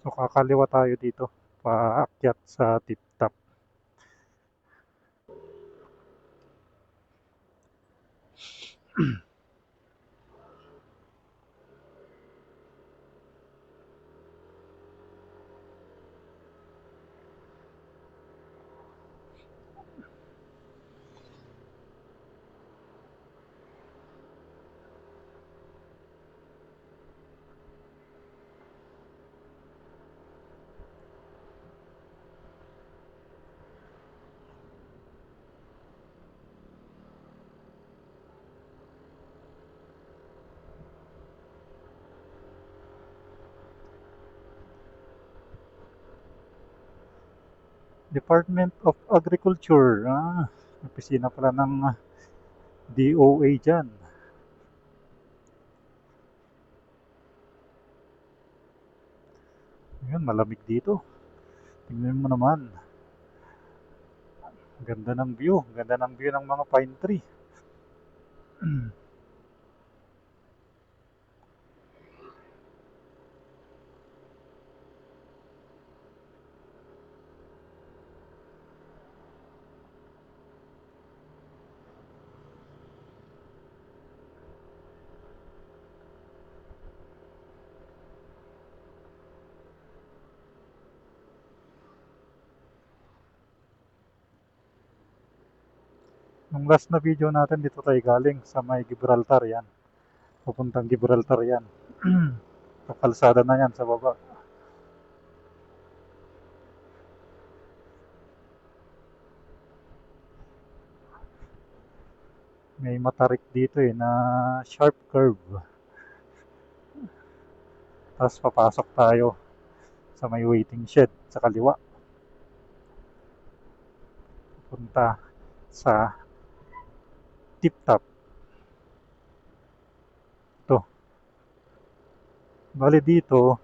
So kakaliwa tayo dito, paakyat sa tip top. Department of Agriculture. Opisina pala ng DOA dyan. Ayun, malamig dito. Tingnan mo naman. Ganda ng view. Ganda ng view ng mga pine tree. Nung last na video natin, dito tayo galing sa may Gibraltar yan. Papuntang Gibraltar yan. Kalsada na yan sa baba. May matarik dito na sharp curve. Tapos papasok tayo sa may waiting shed sa kaliwa. Punta sa tip top. Ito. Bali dito,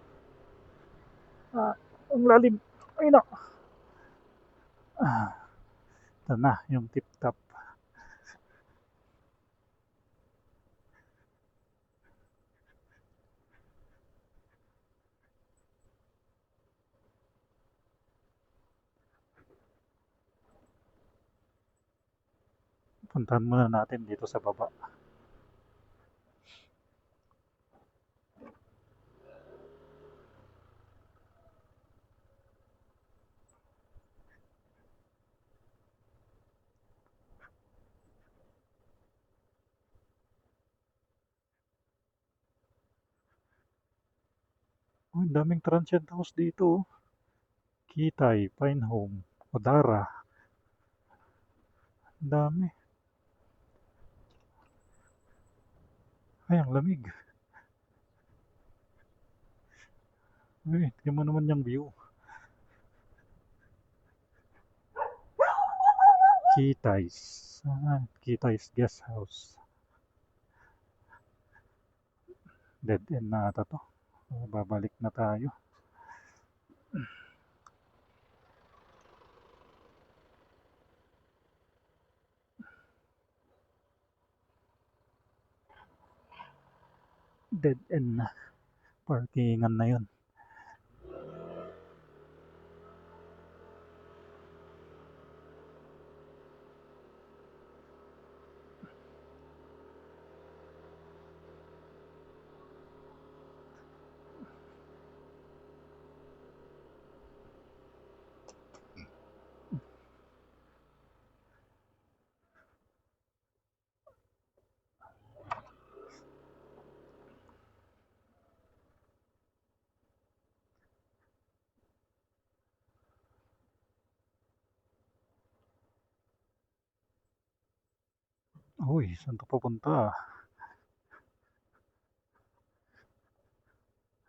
ang lalim. Ay na. Ito na, yung tip top. Puntahan muna natin dito sa baba. Oh, ang daming transient house dito. Kitay, Pine Home, Odara. Ang dami. Ay, ang lamig. Ay, tingnan mo naman yung view. Kitay's. Kitay's Guest House. Dead end na ata to. So, babalik na tayo. Dead end na. Parkingan na yun. Uy, saan to pupunta?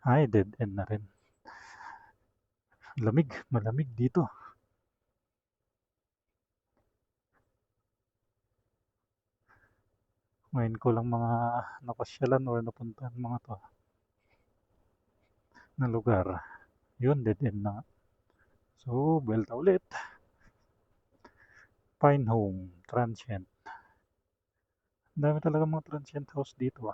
Ay, dead end na rin. Lamig, malamig dito. Ngayon ko lang mga napasyalan or napuntahan mga to na lugar. Yun, dead end na. So, belta ulit. Pine Home, Transient. Ang dami talaga mga transient house dito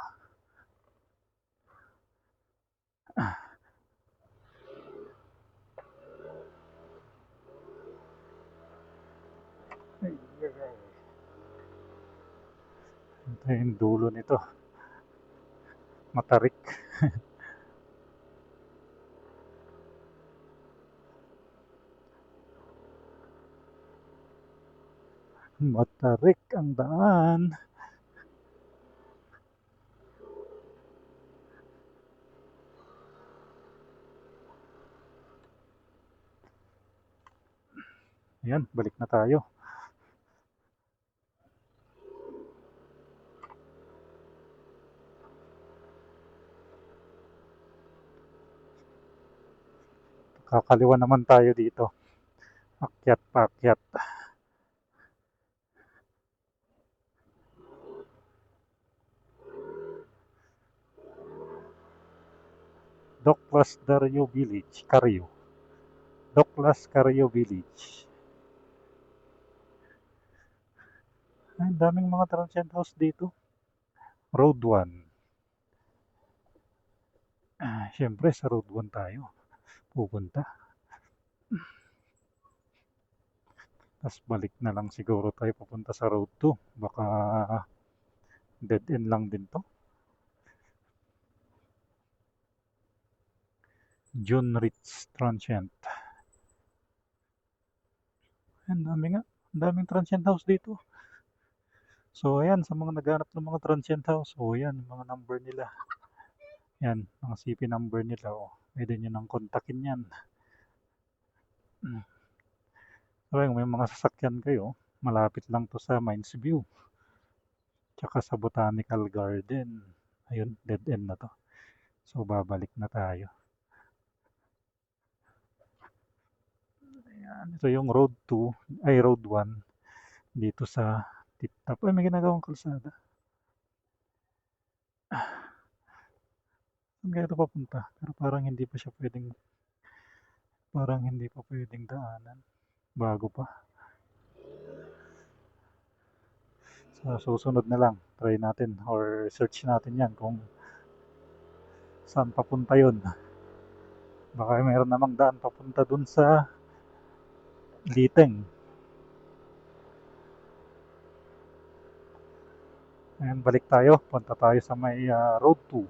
Ito yung dulo nito. Matarik. Matarik ang daan. Ayan, balik na tayo. Kakaliwa naman tayo dito. Akyat pa akyat. Doklas Dario Village, Cario. Doklas Cario Village. Ay, daming mga transient house dito. Road 1. Siyempre sa Road 1 tayo pupunta. Tapos balik na lang siguro tayo papunta sa Road 2. Baka dead end lang din to. June Ritz Transient. Ang dami nga. Ang daming transient house dito. So ayan, sa mga naghanap ng mga transient house, yan, mga number nila. Yan, mga CP number nila. Pwede nyo nang kontakin yan. So yung may mga sasakyan kayo, malapit lang to sa Mines View. Tsaka sa Botanical Garden. Ayun, dead end na to. So babalik na tayo. Ayan, ito yung Road 2, ay Road 1 dito sa Tip-Top. Ay, may ginagawang kalsada. Saan kaya ito papunta? Pero parang hindi pa siya pwedeng, parang hindi pa pwedeng daanan. Bago pa. Sa susunod na lang, try natin or search natin yan kung saan papunta yun. Baka mayroon namang daan papunta dun sa Liteng. Ayan, balik tayo. Punta tayo sa may Road 2.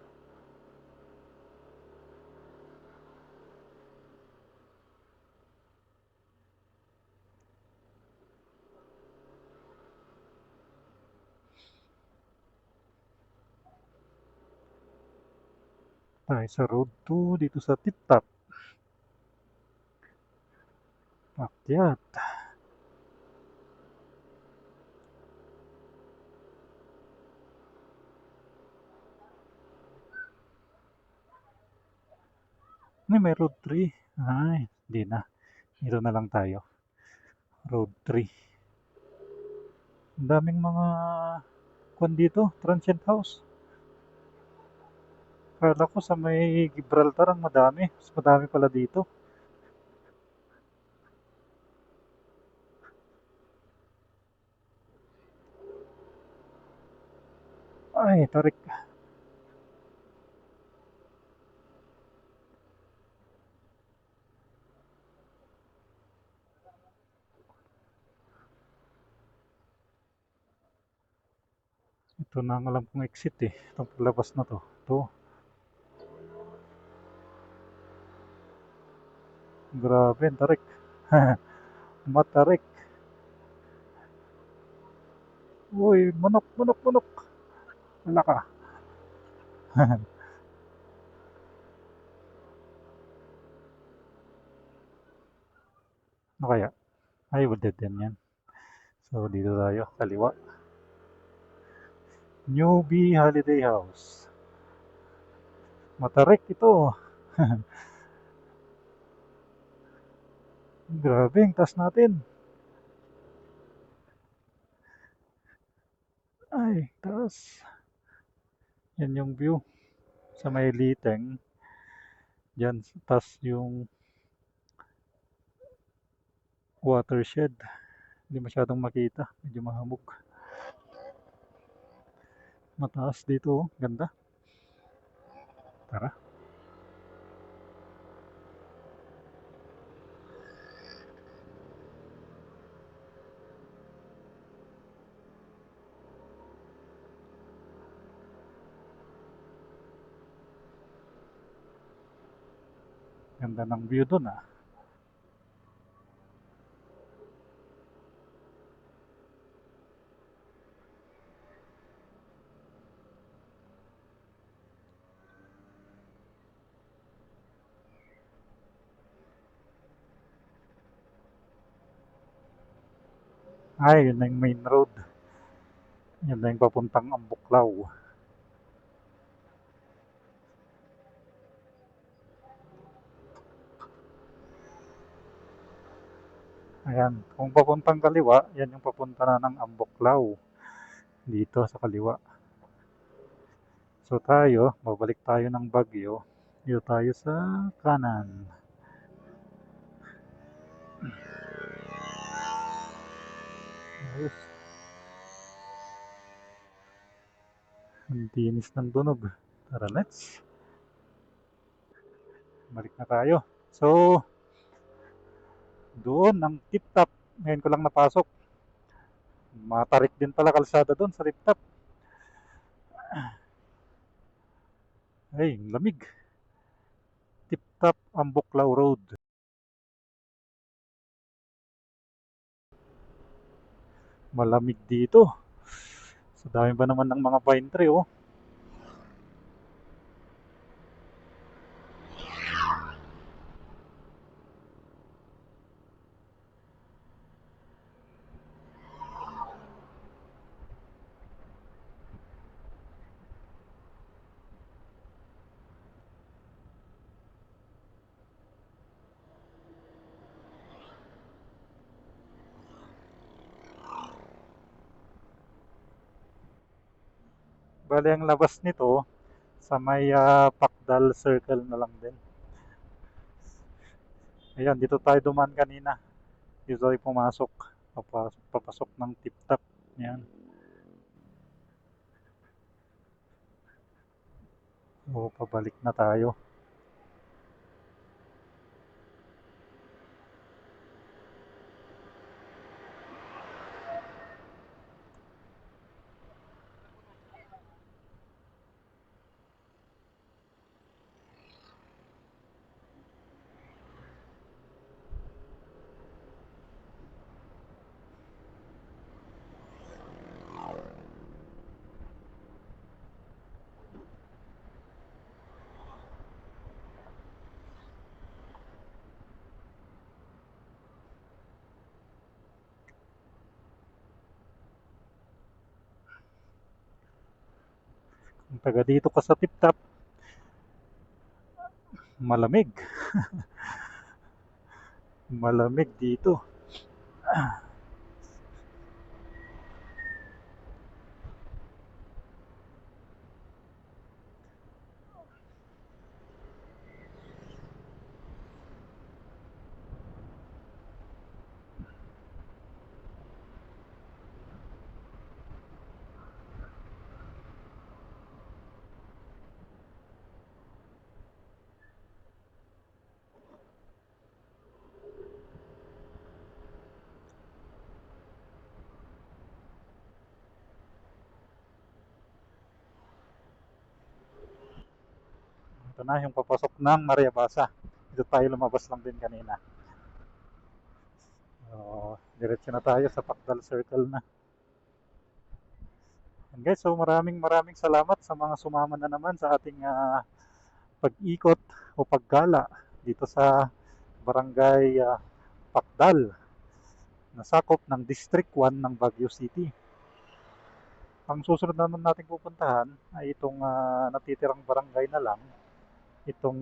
Tayo sa Road 2 dito sa Tip-Top. Akyat. May Road 3. Ay, di na. Dito na lang tayo. Road 3. Ang daming mga kwan dito, transient house. Kala ko sa may Gibraltar ang madami. Mas madami pala dito. Ay, tarik. Ito na ang alam kong exit eh. Itong palabas na to. Ito. Grabe, ang tarik. Matarik. Uy, manok, manok, manok. Wala ka. Ano kaya? Ay, dead end yan. So, dito tayo. Kaliwa. Newbie Holiday House. Matarik ito. Grabe, ang taas natin. Ay, taas. Yan yung view. Sa may Liteng. Diyan, taas yung watershed. Hindi masyadong makita. Medyo mahamog. Mataas dito. Ganda. Tara. Ganda ng view dun ah. Ay, yun na yung main road. Yun na yung papuntang Ambuklaw. Ayan, kung papuntang kaliwa, yan yung papunta na ng Ambuklaw. Dito sa kaliwa. So tayo, babalik tayo ng Baguio. Dito tayo sa kanan. Ayos. Ang tinis ng tunog. Tara, let's. Balik na tayo. So, doon ang tip top. Ngayon ko lang napasok. Matarik din pala kalsada doon sa tip top. Ay, lamig. Tip top Ambuklaw Road. Malamig dito. Sa dami ba naman ng mga pine tree, oh. Bali, ang labas nito, sa may Pakdal Circle na lang din. Ayan, dito tayo duman kanina. Dito tayo pumasok. Papasok ng tip top. Ayan. O, pabalik na tayo. Kung taga dito ka sa tip top, malamig. Malamig dito. Ito na yung papasok ng Mariabasa. Dito tayo lumabas lang din kanina. Diretso na tayo sa Pakdal Circle na. And guys, so maraming salamat sa mga sumama na naman sa ating pag-ikot o paggala dito sa Barangay Pakdal na sakop ng District 1 ng Baguio City. Ang susunod naman nating pupuntahan ay itong natitirang barangay na lang, itong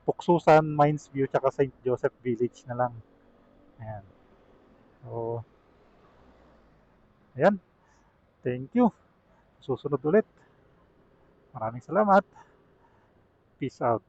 Puksusan, Mines View, tsaka St. Joseph Village na lang. Ayan. So, ayan. Thank you. Susunod ulit. Maraming salamat. Peace out.